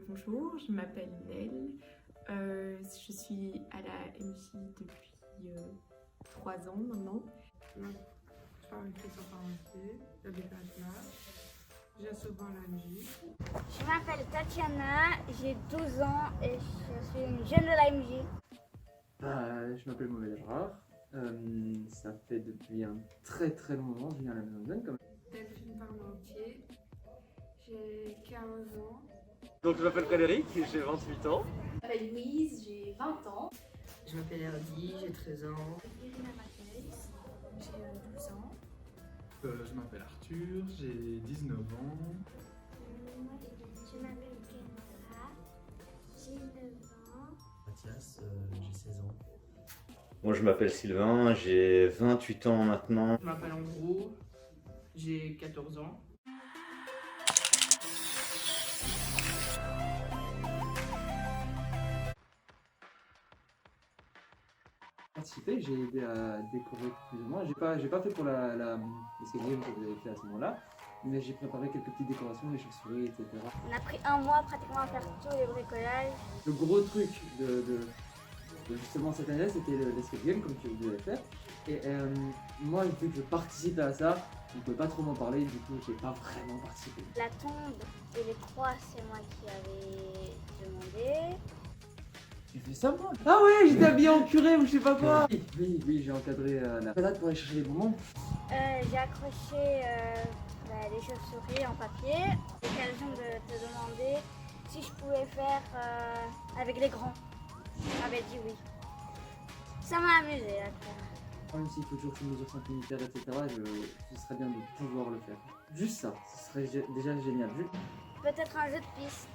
Bonjour, je m'appelle Nel. Je suis à la MJ depuis 3 ans maintenant. Je m'appelle Christophe Parmentier, j'habite à Asma. J'ai souvent la MJ. Je m'appelle Tatiana, j'ai 12 ans et je suis une jeune de la MJ. Je m'appelle Mauvais Gérard. Ça fait depuis un très très long moment que je viens à la maison de jeunes. Delphine Parmentier, j'ai 15 ans. Donc je m'appelle Frédéric, j'ai 28 ans. Je m'appelle Louise, j'ai 20 ans. Je m'appelle Erdi, j'ai 13 ans. Irina Marquez, j'ai 12 ans. Je m'appelle Arthur, j'ai 19 ans. Je m'appelle Kenra, j'ai 9 ans. Mathias, j'ai 16 ans. Moi je m'appelle Sylvain, j'ai 28 ans maintenant. Je m'appelle Andrew, j'ai 14 ans. Participé, j'ai aidé à décorer plus ou moins. J'ai pas fait pour l'escalier que vous avez fait à ce moment-là, mais j'ai préparé quelques petites décorations, les chauves-souris, etc. On a pris un mois pratiquement à faire tous les bricolages. Le gros truc de justement cette année, c'était l'escape game comme tu devais faire. Et moi, vu que je participais à ça, je ne pouvais pas trop m'en parler, du coup, je n'ai pas vraiment participé. La tombe et les croix, c'est moi qui avais demandé. Tu fais ça moi? Ah ouais, j'étais habillé en curé ou je sais pas quoi. Oui, j'ai encadré la balade pour aller chercher les bonbons. J'ai accroché les chauves-souris en papier. J'ai l'occasion de te demander si je pouvais faire avec les grands. Tu m'avais dit oui. Ça m'a amusé à faire. Même s'il faut toujours une mesure centimètre, etc., ce serait bien de pouvoir le faire. Juste ça, ce serait déjà génial. Peut-être un jeu de piste.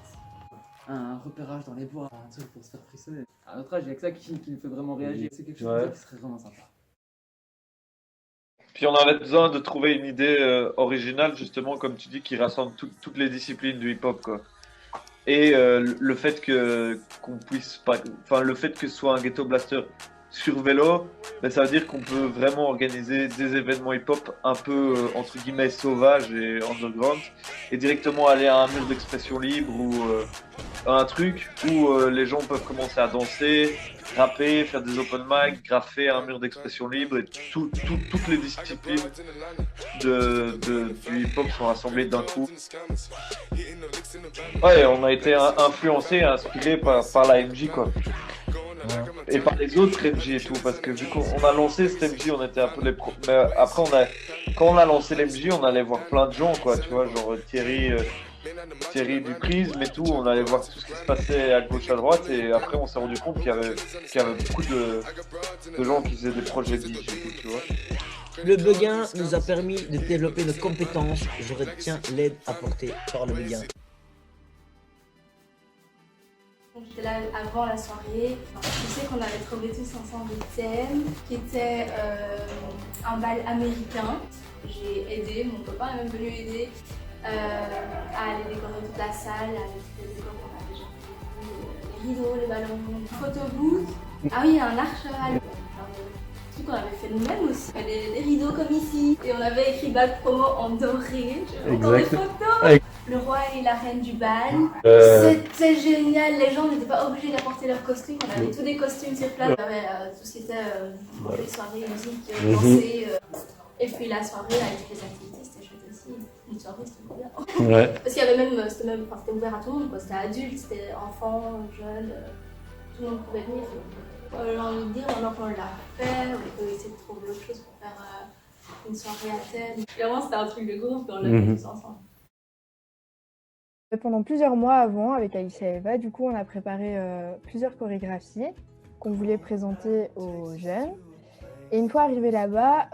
Un repérage dans les bois, un truc pour se faire frissonner. À notre âge, il n'y a que ça qui me fait vraiment réagir. C'est quelque chose qui serait vraiment sympa. Puis on avait besoin de trouver une idée originale, justement, comme tu dis, qui rassemble toutes les disciplines du hip-hop, quoi. Et le fait qu'on puisse pas, enfin le fait que ce soit un ghetto blaster sur vélo, ben, ça veut dire qu'on peut vraiment organiser des événements hip-hop un peu entre guillemets sauvages et underground, et directement aller à un mur d'expression libre ou un truc où les gens peuvent commencer à danser, rapper, faire des open mic, graffer à un mur d'expression libre, et toutes les disciplines du hip-hop sont rassemblées d'un coup. Ouais, on a été influencé, inspiré par la MJ, quoi. Et par les autres MJ et tout, parce que vu qu'on a lancé cette MJ, on était un peu les pros. Mais après, quand on a lancé l'MJ, on allait voir plein de gens, quoi, tu vois, genre Thierry du Prisme et tout, on allait voir tout ce qui se passait à gauche, à droite, et après on s'est rendu compte qu'il y avait beaucoup de gens qui faisaient des projets DJ et tout, tu vois. Le Beguin nous a permis de développer nos compétences. Je retiens l'aide apportée par le Beguin. J'étais là avant la soirée. Je sais qu'on avait trouvé tous ensemble le thème qui était un bal américain. J'ai aidé, mon copain est même venu aider à aller décorer toute la salle avec les décors qu'on avait déjà fait, les rideaux, les ballons, photo booth. Ah oui, un arche à l'eau. Qu'on avait fait nous-mêmes aussi. Des rideaux comme ici. Et on avait écrit bal promo en doré. J'ai encore des photos. Le roi et la reine du bal. C'était génial. Les gens n'étaient pas obligés d'apporter leurs costumes. On avait tous des costumes sur place. On avait tout ce qui était les soirées, musique, danser. Et puis la soirée avec toutes les activités, c'était chouette aussi. Une soirée, c'était trop bien. Ouais. Parce qu'il y avait c'était ouvert à tout le monde, quoi. C'était adulte, c'était enfant, jeune. Tout le monde pouvait venir. J'ai envie de dire, maintenant qu'on l'a fait, on peut essayer de trouver autre chose pour faire une soirée à thème. Clairement, c'était un truc de groupe, on l'a fait tous ensemble. Pendant plusieurs mois avant, avec Alicia et Eva, du coup, on a préparé plusieurs chorégraphies qu'on voulait présenter aux jeunes. Et une fois arrivés là-bas,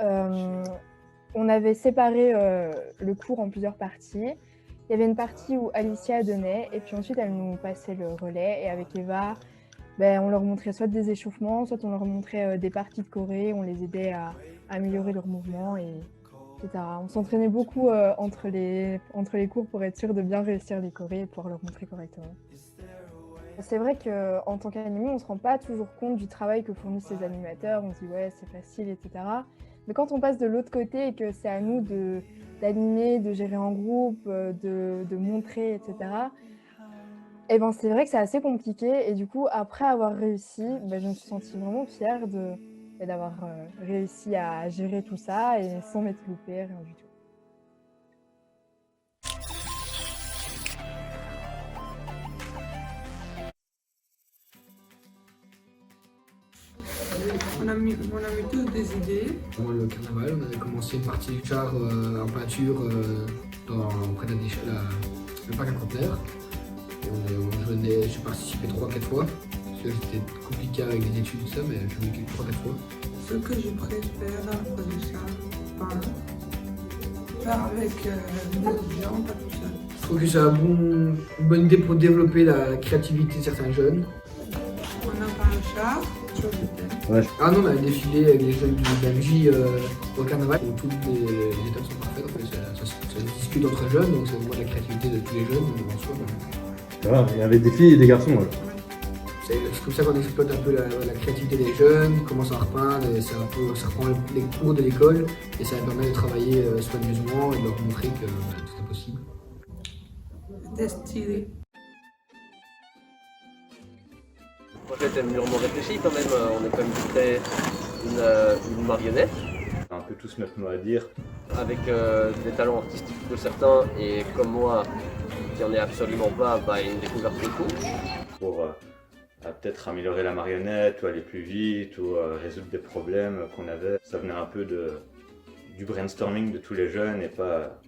on avait séparé le cours en plusieurs parties. Il y avait une partie où Alicia donnait, et puis ensuite, elle nous passait le relais. Et avec Eva, on leur montrait soit des échauffements, soit on leur montrait des parties de choré, on les aidait à améliorer leurs mouvements, etc. On s'entraînait beaucoup entre les cours pour être sûr de bien réussir les chorés et pouvoir leur montrer correctement. C'est vrai qu'en tant qu'animé, on ne se rend pas toujours compte du travail que fournissent ces animateurs, on se dit ouais c'est facile, etc. Mais quand on passe de l'autre côté et que c'est à nous d'animer, de gérer en groupe, de montrer, etc., Et ben c'est vrai que c'est assez compliqué et du coup après avoir réussi, je me suis sentie vraiment fière d'avoir réussi à gérer tout ça et sans m'être loupée, rien du tout. On a mis tous des idées. Pendant le carnaval, on avait commencé une partie du char en peinture près de le parc Inconteneur. J'ai participé 3-4 fois, parce que c'était compliqué avec les études et tout ça, mais j'ai venu 3-4 fois. Ce que je préfère dans le projet char, faire avec des gens, pas tout seul. Je trouve que c'est une bonne idée pour développer la créativité de certains jeunes. On a peint le char. Ouais. Ah non, on a défilé avec les jeunes du BMJ au carnaval où toutes les étapes sont parfaites. En fait, ça discute entre jeunes, donc ça voit la créativité de tous les jeunes. Donc en soi, Voilà, il y avait des filles et des garçons. Ouais. C'est comme ça qu'on exploite un peu la créativité des jeunes, comment ça repeindre, et ça reprend les cours de l'école et ça permet de travailler soigneusement et de leur montrer que tout est possible. C'était stylé. Le projet était mûrement réfléchi quand même, on a quand même créé une marionnette. Un peu tous notre mot à dire. Avec des talents artistiques de certains et comme moi, qui en ai absolument pas, une découverte de tout. Pour peut-être améliorer la marionnette ou aller plus vite ou résoudre des problèmes qu'on avait. Ça venait un peu du brainstorming de tous les jeunes et pas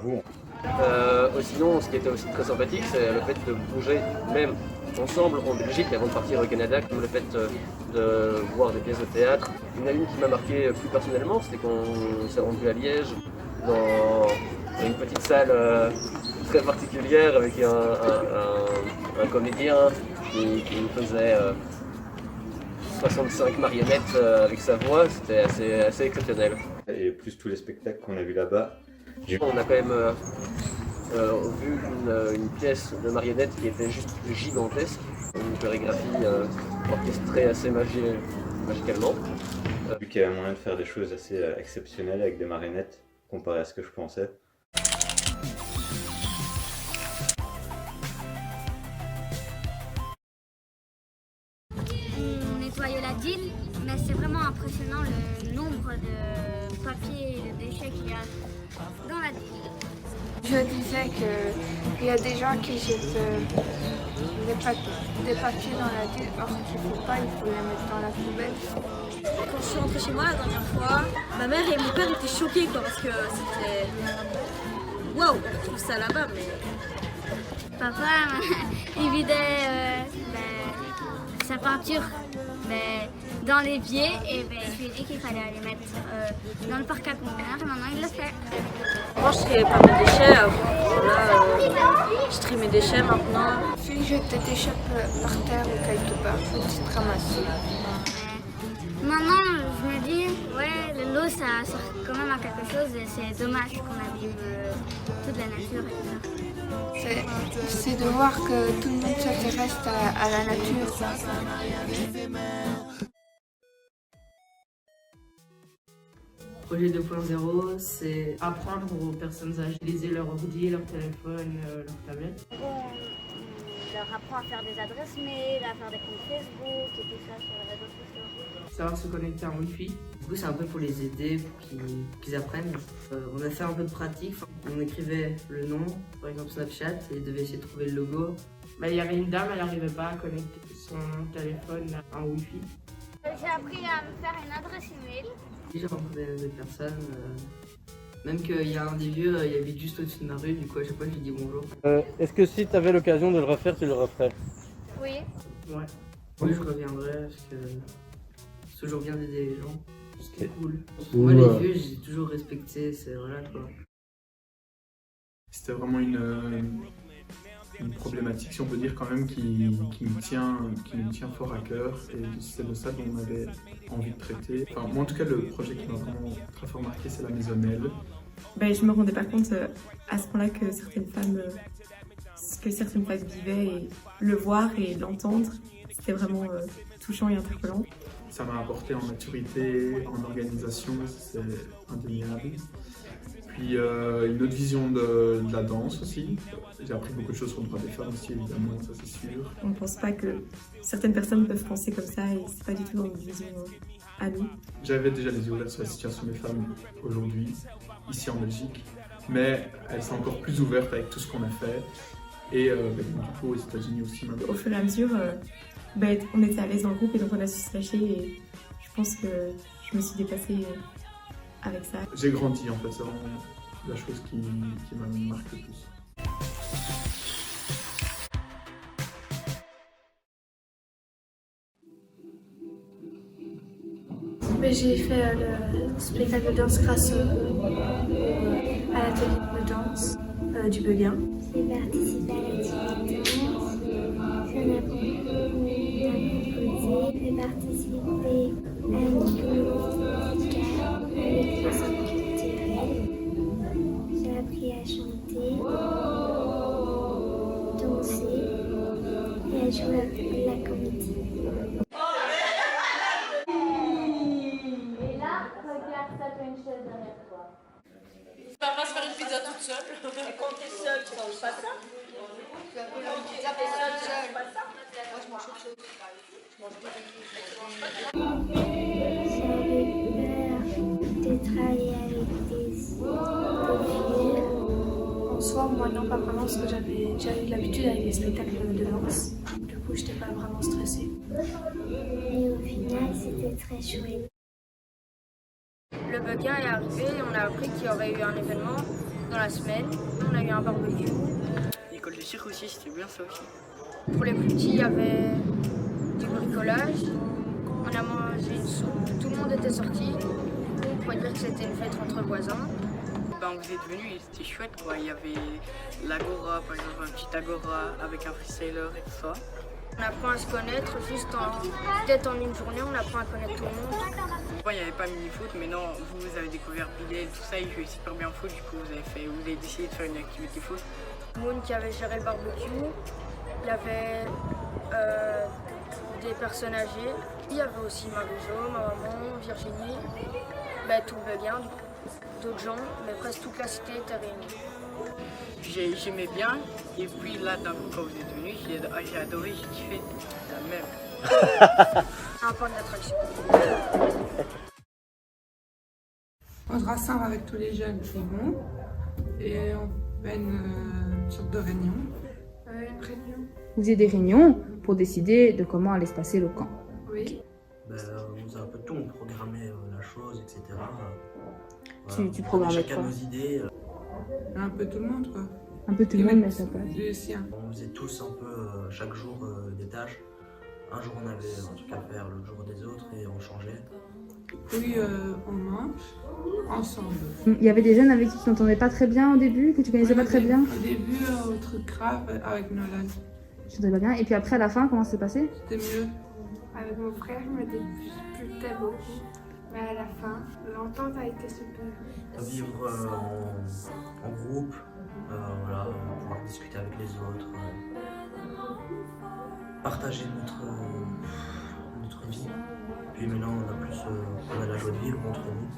vous. Sinon, ce qui était aussi très sympathique, c'est le fait de bouger même ensemble en Belgique avant de partir au Canada, comme le fait de voir des pièces de théâtre. Il y en a une qui m'a marqué plus personnellement, c'était qu'on s'est rendu à Liège dans une petite salle très particulière avec un comédien qui nous faisait 65 marionnettes avec sa voix, c'était assez exceptionnel. Et plus tous les spectacles qu'on a vus là-bas. On a quand même vu une pièce de marionnette qui était juste gigantesque, une chorégraphie orchestrée assez magicalement. Vu qu'il y avait moyen de faire des choses assez exceptionnelles avec des marionnettes comparé à ce que je pensais. On nettoyait la dîne, mais c'est vraiment impressionnant le nombre de papiers et de déchets qu'il y a dans la dîne. Je disais qu'il y a des gens qui jettent des papiers dans la dîne, or qu'il ne faut pas, il faut les mettre dans la poubelle. Quand je suis rentrée chez moi la dernière fois, ma mère et mon père étaient choqués parce que c'était... Waouh, on trouve ça là-bas, mais... Papa, il vidait sa peinture dans l'évier et je lui ai dit qu'il fallait aller mettre dans le parc à conteneurs et maintenant il le fait. Moi je triais pas mes déchets avant, là je trie mes déchets maintenant. Si je jette des déchets par terre ou quelque part, faut que tu te ramasses. Maintenant je me dis, ouais, l'eau ça sert quand même à quelque chose et c'est dommage qu'on abîme toute la nature et tout ça. C'est de voir que tout le monde s'intéresse à la nature. Projet 2.0, c'est apprendre aux personnes à utiliser leur ordi, leur téléphone, leur tablette. On leur apprend à faire des adresses mail, à faire des comptes Facebook et tout ça sur les réseaux sociaux. Savoir se connecter en Wi-Fi. Du coup, c'est un peu pour les aider, pour qu'ils apprennent. On a fait un peu de pratique. On écrivait le nom, par exemple Snapchat, et ils devaient essayer de trouver le logo. Il y avait une dame, elle n'arrivait pas à connecter son téléphone en Wi-Fi. J'ai appris à me faire une adresse email. J'ai rencontré des personnes, même qu'il y a un des vieux, il habite juste au-dessus de ma rue, du coup à chaque fois je lui dis bonjour. Est-ce que si tu avais l'occasion de le refaire, tu le referais? Oui. Ouais. Oui, je reviendrai parce que c'est toujours bien d'aider les gens, c'est cool. Moi, les vieux, j'ai toujours respecté, c'est voilà quoi. C'était vraiment une problématique, si on peut dire quand même, qui nous tient fort à cœur, et c'est de ça dont on avait envie de traiter. Enfin, moi en tout cas, le projet qui m'a vraiment très fort marqué, c'est la maisonnelle. Je me rendais pas compte à ce point-là que certaines femmes vivaient, et le voir et l'entendre, c'était vraiment touchant et interpellant. Ça m'a apporté en maturité, en organisation, c'est indéniable. puis une autre vision de la danse aussi. J'ai appris beaucoup de choses sur le droit des femmes aussi, évidemment, ça c'est sûr. On ne pense pas que certaines personnes peuvent penser comme ça et c'est pas du tout dans notre vision à nous. J'avais déjà les yeux ouverts sur la situation des femmes aujourd'hui, ici en Belgique, mais elles sont encore plus ouvertes avec tout ce qu'on a fait. Et du coup aux États-Unis aussi maintenant. Au fur et à mesure, on était à l'aise dans le groupe et donc on a su se lâcher et je pense que je me suis dépassée avec ça. J'ai grandi en fait, c'est vraiment la chose qui m'a marqué le plus. J'ai fait le spectacle de danse grâce à l'atelier de danse du Beguin. J'ai participé à l'activité danse, j'en ai composé, j'ai participé à une comédie musicale avec les centres culturels. J'ai appris à chanter, danser et à jouer à la comédie. Tu vas pas se faire une pizza toute seule. Et quand t'es seule, tu manges pas ça. Tu vas faire une pizza seule. Moi, je mange autre chose. Je mange pas J'avais peur de travailler avec des filles. En soi, moi, non, pas vraiment, parce que j'avais déjà eu l'habitude avec les spectacles de danse. Du coup, j'étais pas vraiment stressée. Et au final, c'était très chouette. Le Beguin est arrivé et on a appris qu'il y aurait eu un événement dans la semaine. On a eu un barbecue. L'école de cirque aussi, c'était bien ça aussi. Pour les plus petits, il y avait du bricolage. On a mangé une soupe. Tout le monde était sorti. On pourrait dire que c'était une fête entre voisins. Ben, vous êtes venus et c'était chouette quoi. Il y avait l'agora, par exemple un petit agora avec un freestyler et tout ça. On apprend à se connaître peut-être en une journée, on apprend à connaître tout le monde. Il n'y avait pas mini-foot, mais non, vous avez découvert Bilal, tout ça, il jouait super bien au foot, du coup vous avez décidé de faire une activité foot. Moon qui avait géré le barbecue, il y avait des personnes âgées, il y avait aussi Marie-Jo, ma maman, Virginie, tout le Beguin, d'autres gens, mais presque toute la cité était réunie. J'aimais bien, et puis là d'un coup quand vous êtes venus, j'ai adoré, j'ai kiffé, la même. Un point d'attraction. On se rassemble avec tous les jeunes qui vont et on fait une sorte de réunion. Une réunion. Vous faisiez des réunions pour décider de comment allait se passer le camp. Oui. On faisait un peu de tout, on programmait la chose, etc. Tu programmais chacun quoi? Nos idées. Un peu tout le monde quoi. Un peu tout le monde, mais ça passe. On faisait tous un peu chaque jour des tâches. Un jour on avait un truc à faire, l'autre jour des autres et on changeait. Puis on mange ensemble. Il y avait des jeunes avec qui tu n'entendais pas très bien au début, que tu connaissais pas très bien? Au début, au truc grave avec Nolan. Tu t'entendais pas bien. Et puis après, à la fin, comment ça s'est passé? C'était mieux. Avec mon frère, je me disputais beaucoup. Mais à la fin, l'entente a été super. Vivre en groupe, voilà, pouvoir discuter avec les autres, partager notre vie. Puis maintenant, on a la joie de vivre entre nous.